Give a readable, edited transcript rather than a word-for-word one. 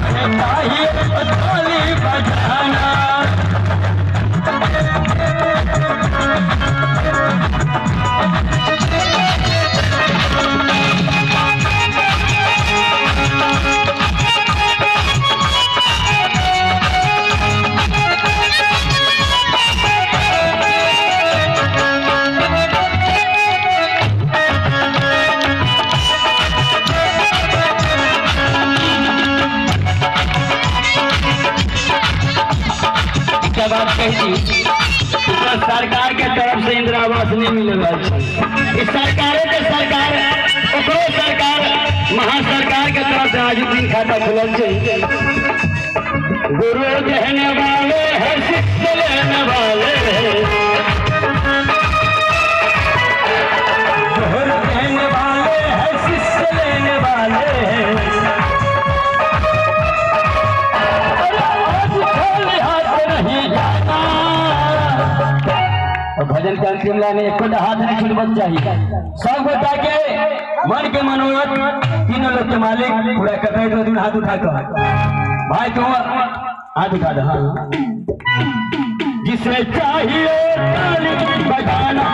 चाहिए ताली बजाना। बात कही थी सरकार के तरफ से इंदिरा आवास नहीं मिलेगा। इस सरकार के सरकार महासरकार के तरफ से आज दिन खाता खुलल है। गुरु कहने वाले हैं शिष्य लेने वाले हैं, गुरु कहने वाले हैं शिष्य लेने वाले हैं। भजन के अंतिम लाइन एक हाथ नहीं छूटबक चाहिए। सब गोटा के मन के मनोरथ तीनों लोग के मालिक पूरा कर रहे। 2 दिन हाथ उठा कर भाई तुम हाथ उठा दो। हाँ जिसे चाहिए ताली बजाना।